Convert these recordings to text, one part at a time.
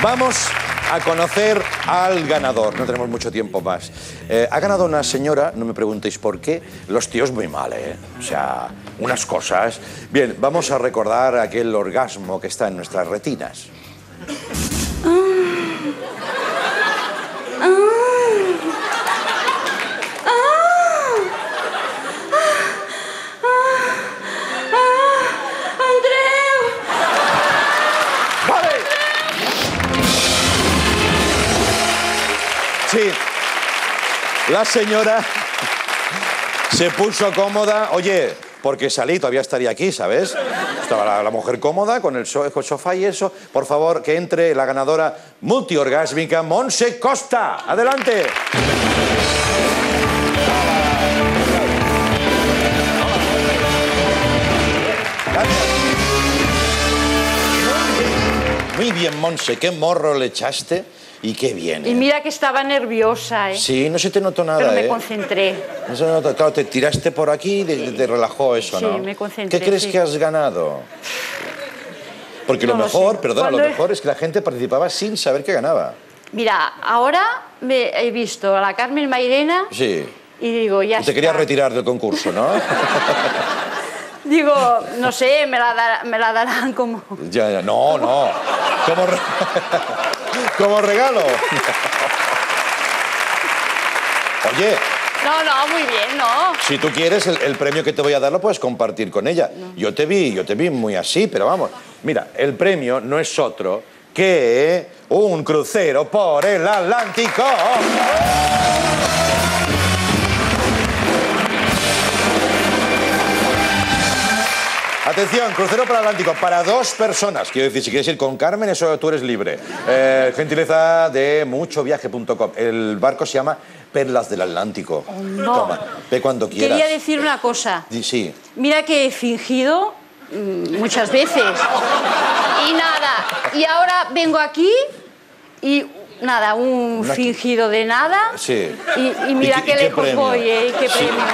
Vamos a conocer al ganador. No tenemos mucho tiempo más. Ha ganado una señora, no me preguntéis por qué. Los tíos muy mal, ¿eh? O sea, unas cosas. Bien, vamos a recordar aquel orgasmo que está en nuestras retinas. Sí, la señora se puso cómoda. Oye, porque salí, todavía estaría aquí, ¿sabes? Estaba la mujer cómoda con el sofá y eso. Por favor, que entre la ganadora multiorgásmica, Montse Costa. ¡Adelante! Muy bien, Montse, qué morro le echaste. Y qué bien, ¿eh? Y mira que estaba nerviosa, ¿eh? Sí, no se te notó nada, pero me concentré. No se notó, claro, te tiraste por aquí y te relajó eso, ¿no? Sí, me concentré. ¿Qué crees que has ganado? Porque lo mejor, perdona, lo mejor es que la gente participaba sin saber que ganaba. Mira, ahora he visto a la Carmen Mairena. Sí. Y digo, ya está. Te querías retirar del concurso, ¿no? Digo, no sé, me la darán como... Ya, no. Como regalo. Oye. No, muy bien, ¿no? Si tú quieres, el premio que te voy a dar lo puedes compartir con ella. No. Yo te vi muy así, pero vamos. Mira, el premio no es otro que un crucero por el Atlántico. Atención, crucero por el Atlántico para 2 personas. Quiero decir, si quieres ir con Carmen, eso tú eres libre. Gentileza de muchoviaje.com. El barco se llama Perlas del Atlántico. Oh, no. Toma, ve cuando quieras. Quería decir una cosa. Sí. Mira que he fingido muchas veces. Y nada. Y ahora vengo aquí y nada, un fingido de nada. Sí. Y mira qué lejos premio? Voy, ¿eh? Qué sí. premio.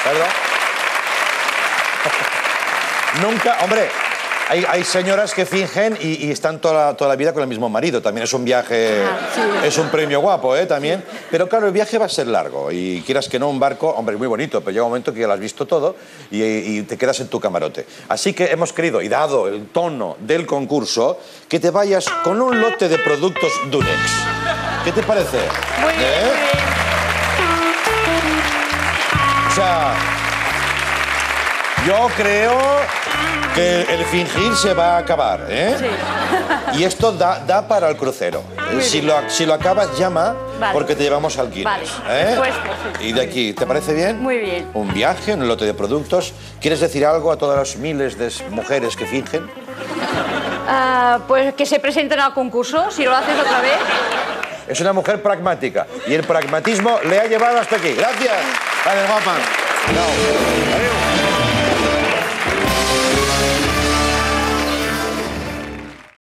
¿Verdad? Nunca, hombre, hay señoras que fingen y están toda la vida con el mismo marido. También es un viaje, sí. Es un premio guapo, ¿eh? También. Pero claro, el viaje va a ser largo y quieras que no, un barco, hombre, muy bonito, pero llega un momento que ya lo has visto todo y te quedas en tu camarote. Así que hemos querido, y dado el tono del concurso, que te vayas con un lote de productos Durex. ¿Qué te parece? Muy bien, muy bien. O sea, yo creo que el fingir se va a acabar, ¿eh? Sí. Y esto da para el crucero. Si lo acabas, llama, vale. Porque te llevamos al Guinness. Vale. ¿Eh? Y de aquí, ¿te parece bien? Muy bien. Un viaje, un lote de productos. ¿Quieres decir algo a todas las miles de mujeres que fingen? Pues que se presenten al concurso, si lo haces otra vez. Es una mujer pragmática y el pragmatismo le ha llevado hasta aquí. Gracias. Vale, guapa. No. Adiós.